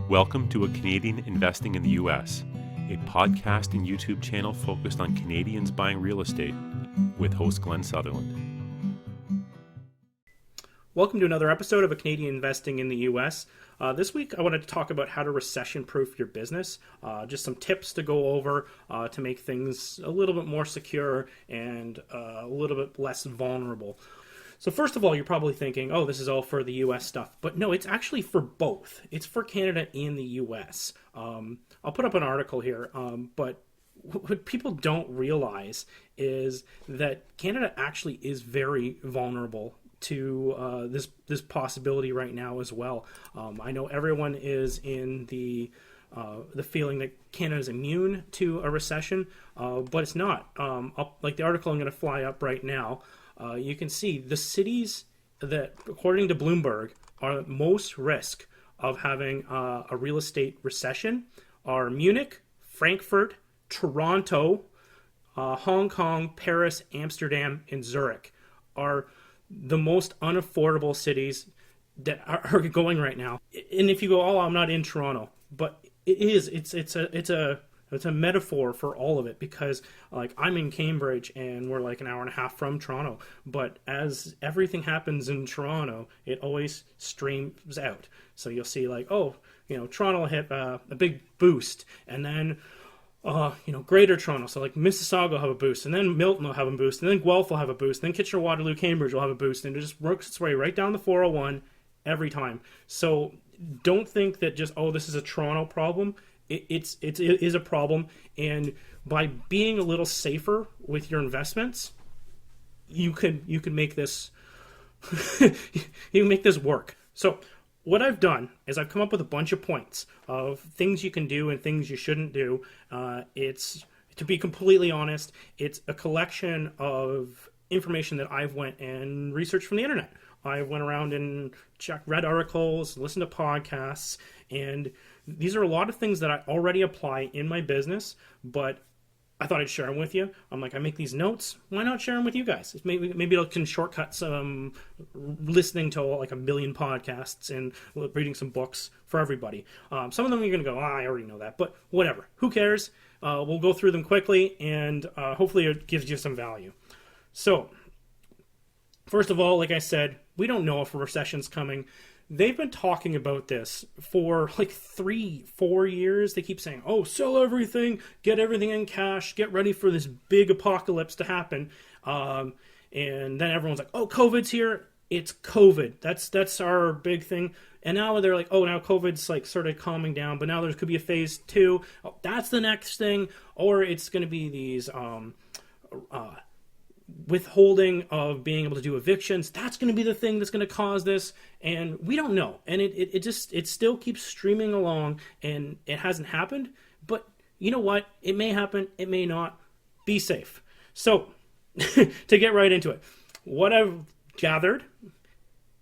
Welcome to A Canadian Investing in the U.S., a podcast and YouTube channel focused on Canadians buying real estate with host Glen Sutherland. Welcome to another episode of A Canadian Investing in the U.S. This week I wanted to talk about how to recession-proof your business, just some tips to go over to make things a little bit more secure and a little bit less vulnerable. So first of all, you're probably thinking, oh, this is all for the U.S. stuff. But no, it's actually for both. It's for Canada and the U.S. I'll put up an article here, but what people don't realize is that Canada actually is very vulnerable to this possibility right now as well. I know everyone is in the feeling that Canada is immune to a recession, but it's not. Like the article I'm going to fly up right now, you can see the cities that, according to Bloomberg, are at most risk of having a real estate recession are Munich, Frankfurt, Toronto, Hong Kong, Paris, Amsterdam, and Zurich are the most unaffordable cities that are going right now. And if you go, oh, I'm not in Toronto, but it is. It's a metaphor for all of it, because like I'm in Cambridge and we're like an hour and a half from Toronto, but as everything happens in Toronto, it always streams out. So you'll see like, oh, Toronto will hit a big boost, and then Greater Toronto, so like Mississauga will have a boost, and then Milton will have a boost, and then Guelph will have a boost, and then Kitchener-Waterloo, Cambridge will have a boost, and it just works its way right down the 401 every time. So don't think that just, oh, this is a Toronto problem. It is a problem, and by being a little safer with your investments, you can make this you can make this work. So what I've done is I've come up with a bunch of points of things you can do and things you shouldn't do. It's, to be completely honest, it's a collection of information that I've went and researched from the internet. I went around and read articles, listened to podcasts, and these are a lot of things that I already apply in my business, but I thought I'd share them with you. I'm like, I make these notes. Why not share them with you guys? Maybe it can shortcut some listening to like a million podcasts and reading some books for everybody. Some of them you're going to go, I already know that, but whatever. Who cares? We'll go through them quickly, and hopefully it gives you some value. So, first of all, like I said, we don't know if a recession's coming. They've been talking about this for like 3-4 years. They keep saying, oh, sell everything, get everything in cash, get ready for this big apocalypse to happen. And then everyone's like, oh, COVID's here. It's COVID. That's our big thing. And now they're like, oh, now COVID's like sort of calming down, but now there could be a phase 2. Oh, that's the next thing. Or it's going to be these withholding of being able to do evictions. That's going to be the thing that's going to cause this, and we don't know. And it still keeps streaming along, and it hasn't happened. But you know what? It may happen. It may not. Be safe. So to get right into it, what I've gathered: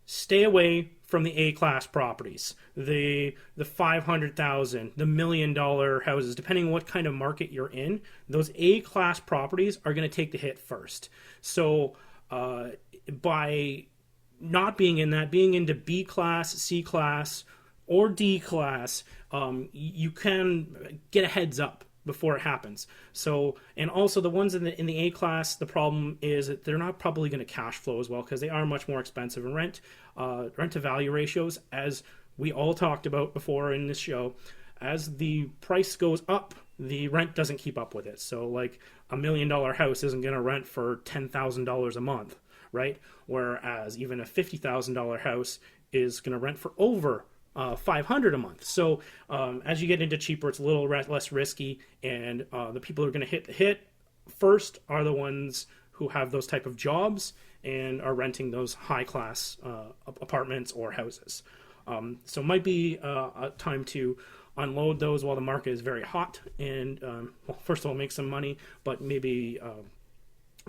stay away from the A-class properties, the $500,000, the $1 million houses, depending on what kind of market you're in. Those A-class properties are going to take the hit first. So by not being in that, being into B-class, C-class, or D-class, you can get a heads up before it happens. So, and also the ones in the A class, the problem is that they're not probably going to cash flow as well, because they are much more expensive. And rent to value ratios, as we all talked about before in this show, as the price goes up, the rent doesn't keep up with it. So like $1 million house isn't going to rent for $10,000 a month, right? Whereas even a $50,000 house is going to rent for over $500 a month. So as you get into cheaper, it's a little less risky, and the people who are going to hit the hit first are the ones who have those type of jobs and are renting those high class apartments or houses. So it might be a time to unload those while the market is very hot, and well, first of all, make some money, but maybe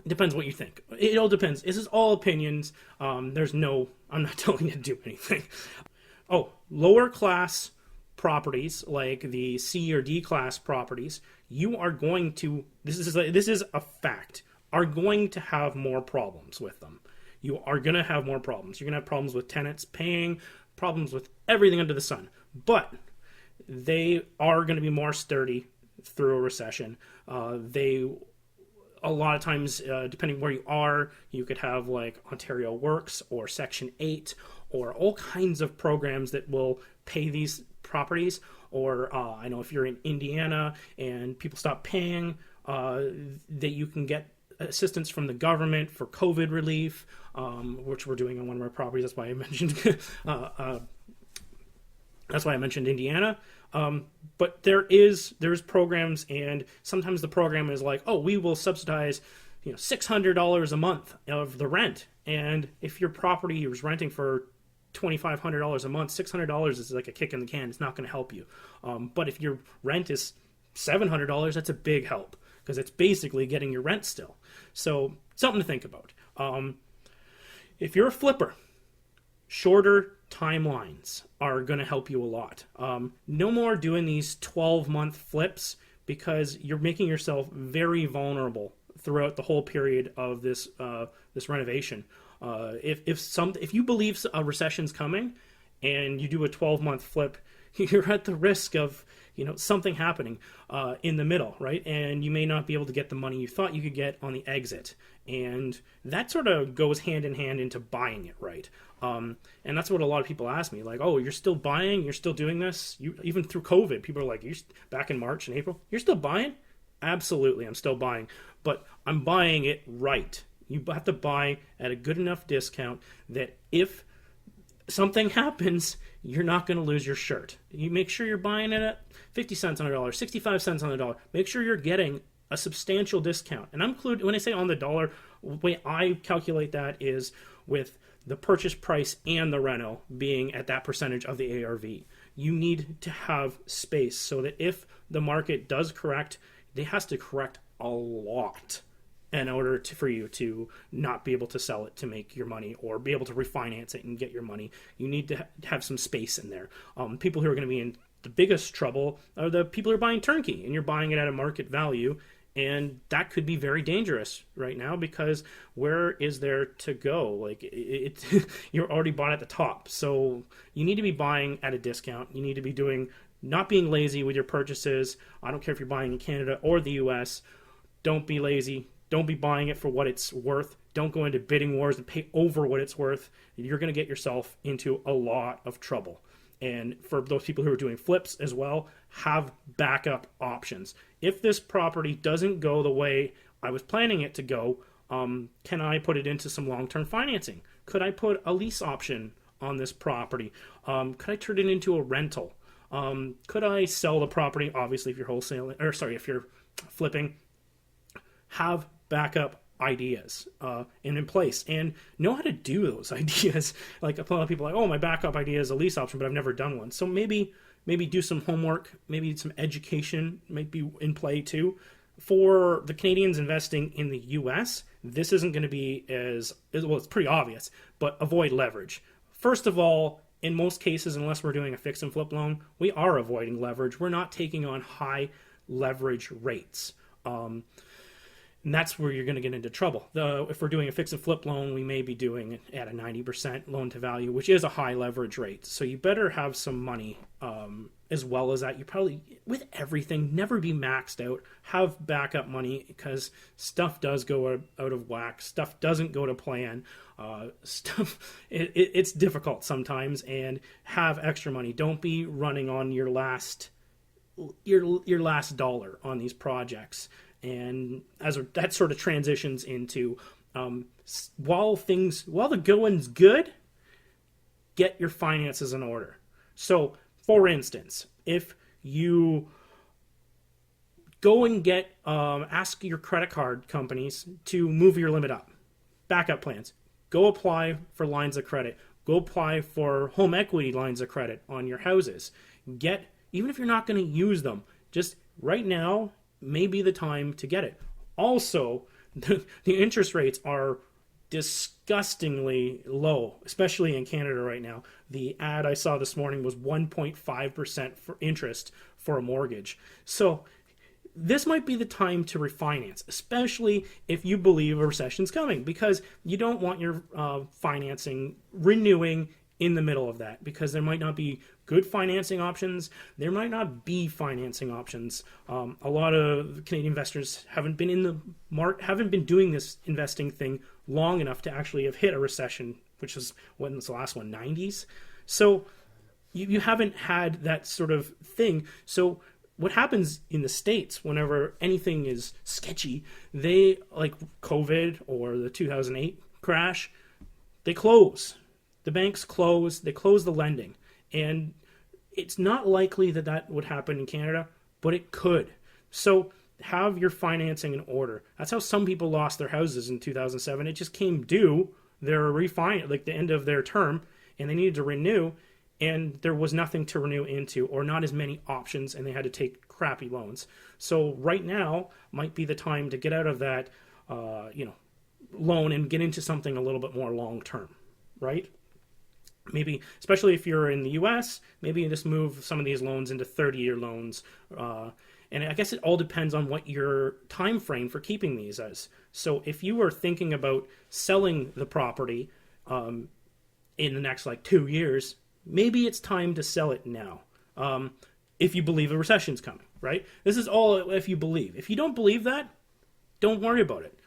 depends what you think. It all depends. This is all opinions. I'm not telling you to do anything. Oh, lower class properties like the C or D class properties, you are going to, this is a fact, are going to have more problems with them. You are going to have more problems. You're going to have problems with tenants paying, problems with everything under the sun. But they are going to be more sturdy through a recession. They a lot of times, depending where you are, you could have like Ontario Works or Section 8 or all kinds of programs that will pay these properties. Or I know if you're in Indiana and people stop paying, that you can get assistance from the government for COVID relief, which we're doing on one of our properties. That's why I mentioned Indiana. But there's programs, and sometimes the program is like, oh, we will subsidize, $600 a month of the rent. And if your property was renting for $2,500 a month, $600 is like a kick in the can. It's not going to help you. But if your rent is $700, that's a big help, because it's basically getting your rent still. So something to think about. If you're a flipper, shorter timelines are going to help you a lot. No more doing these 12-month flips, because you're making yourself very vulnerable throughout the whole period of this renovation. If you believe a recession's coming and you do a 12-month flip, you're at the risk of something happening in the middle, right? And you may not be able to get the money you thought you could get on the exit. And that sort of goes hand in hand into buying it right. And that's what a lot of people ask me, like, oh, you're still buying? You're still doing this? Even through COVID, people are like, you back in March and April, you're still buying? Absolutely, I'm still buying. But I'm buying it right. You have to buy at a good enough discount that if something happens, you're not going to lose your shirt. You make sure you're buying it at 50 cents on a dollar, 65 cents on the dollar. Make sure you're getting a substantial discount. And when I say on the dollar, the way I calculate that is with the purchase price and the reno being at that percentage of the ARV. You need to have space so that if the market does correct, it has to correct a lot in order for you to not be able to sell it to make your money or be able to refinance it and get your money. You need to have some space in there. People who are going to be in the biggest trouble are the people who are buying turnkey, and you're buying it at a market value, and that could be very dangerous right now, because where is there to go? Like you're already bought at the top, so you need to be buying at a discount. You need to be not being lazy with your purchases. I don't care if you're buying in Canada or the US. Don't be lazy. Don't be buying it for what it's worth. Don't go into bidding wars and pay over what it's worth. You're going to get yourself into a lot of trouble. And for those people who are doing flips as well, have backup options. If this property doesn't go the way I was planning it to go, can I put it into some long-term financing? Could I put a lease option on this property? Could I turn it into a rental? Could I sell the property? Obviously, if you're flipping, have backup ideas in place, and know how to do those ideas. Like a lot of people are like, oh, my backup idea is a lease option, but I've never done one. So maybe do some homework, maybe some education might be in play too. For the Canadians investing in the US, this isn't going to be as well, it's pretty obvious, but avoid leverage. First of all, in most cases, unless we're doing a fix and flip loan, we are avoiding leverage. We're not taking on high leverage rates. And that's where you're going to get into trouble. If we're doing a fix and flip loan, we may be doing it at a 90% loan to value, which is a high leverage rate. So you better have some money as well as that. You probably, with everything, never be maxed out. Have backup money, because stuff does go out of whack. Stuff doesn't go to plan. It's difficult sometimes, and have extra money. Don't be running on your last dollar on these projects. And that sort of transitions into while the going's good, get your finances in order. So, for instance, if you go and ask your credit card companies to move your limit up, backup plans, go apply for lines of credit, go apply for home equity lines of credit on your houses. Even if you're not going to use them, just right now may be the time to get it. Also, the interest rates are disgustingly low, especially in Canada right now. The ad I saw this morning was 1.5% for interest for a mortgage. So this might be the time to refinance, especially if you believe a recession's coming, because you don't want your financing renewing in the middle of that, because there might not be good financing options. There might not be financing options. A lot of Canadian investors haven't been doing this investing thing long enough to actually have hit a recession, which is, when was the last one, 90s? So you haven't had that sort of thing. So what happens in the States whenever anything is sketchy, they, like COVID or the 2008 crash, they close. The banks close, they close the lending. And it's not likely that that would happen in Canada, but it could. So have your financing in order. That's how some people lost their houses in 2007. It just came due, their like the end of their term, and they needed to renew, and there was nothing to renew into, or not as many options, and they had to take crappy loans. So right now might be the time to get out of that loan and get into something a little bit more long term, right? Maybe, especially if you're in the US, maybe you just move some of these loans into 30-year loans. And I guess it all depends on what your time frame for keeping these is. So if you were thinking about selling the property in the next 2 years, maybe it's time to sell it now. If you believe a recession's coming, right? This is all if you believe. If you don't believe that, don't worry about it.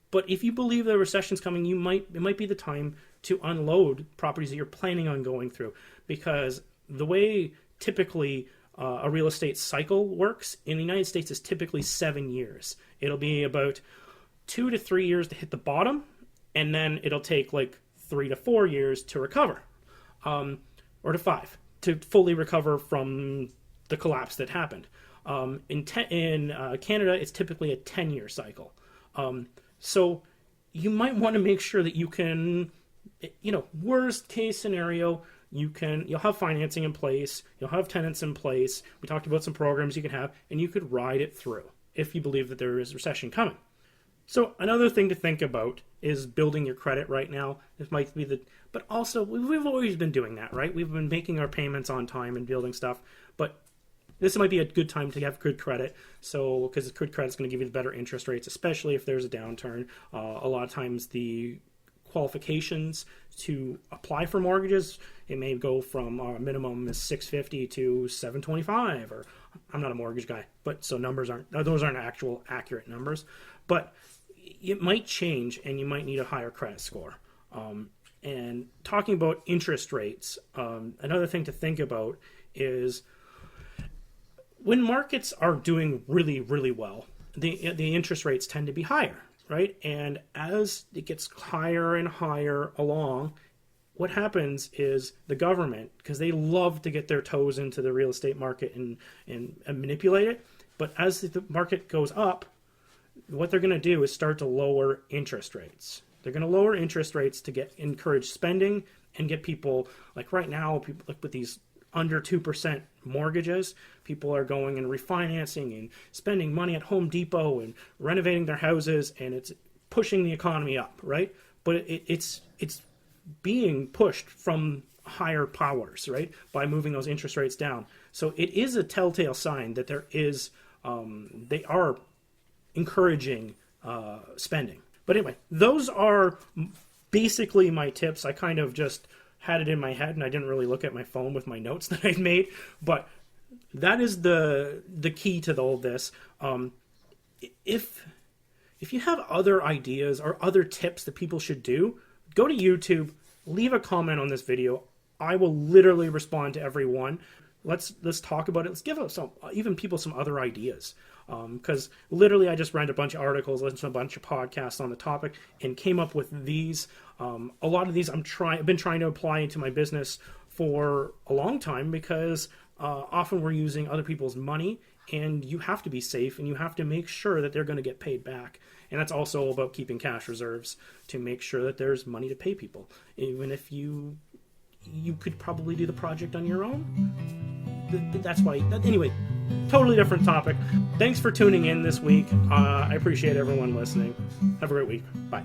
But if you believe the recession's coming, it might be the time to unload properties that you're planning on going through, because the way typically a real estate cycle works in the United States is typically 7 years. It'll be about 2 to 3 years to hit the bottom, and then it'll take 3 to 4 years to recover, or to 5 to fully recover from the collapse that happened. In Canada, it's typically a 10-year cycle. So you might want to make sure that you can, worst case scenario, you'll have financing in place, you'll have tenants in place. We talked about some programs you can have, and you could ride it through if you believe that there is a recession coming. So another thing to think about is building your credit right now. This might be but also we've always been doing that, right? We've been making our payments on time and building stuff, but this might be a good time to have good credit. So, because good credit is going to give you the better interest rates, especially if there's a downturn. A lot of times the qualifications to apply for mortgages, it may go from a minimum is 650 to 725, or I'm not a mortgage guy, but so those aren't actual accurate numbers, but it might change and you might need a higher credit score. And talking about interest rates, another thing to think about is when markets are doing really, really well, the interest rates tend to be higher, right? And as it gets higher and higher along, what happens is the government, because they love to get their toes into the real estate market and manipulate it, but as the market goes up, what they're going to do is start to lower interest rates. They're going to lower interest rates to encourage spending and get people, right now, people with these under 2% mortgages, people are going and refinancing and spending money at Home Depot and renovating their houses, and it's pushing the economy up, right? But it's being pushed from higher powers, right, by moving those interest rates down. So it is a telltale sign that there is, they are encouraging spending. But anyway, those are basically my tips. I kind of just had it in my head, and I didn't really look at my phone with my notes that I'd made. But that is the key to all this. If you have other ideas or other tips that people should do, go to YouTube, leave a comment on this video. I will literally respond to everyone. Let's talk about it. Let's give even people some other ideas. Because literally I just read a bunch of articles, listened to a bunch of podcasts on the topic, and came up with these. A lot of these I've been trying to apply into my business for a long time, because often we're using other people's money, and you have to be safe, and you have to make sure that they're going to get paid back. And that's also about keeping cash reserves to make sure that there's money to pay people. Even if you could probably do the project on your own. That's why. Anyway, totally different topic. Thanks for tuning in this week. I appreciate everyone listening. Have a great week. Bye.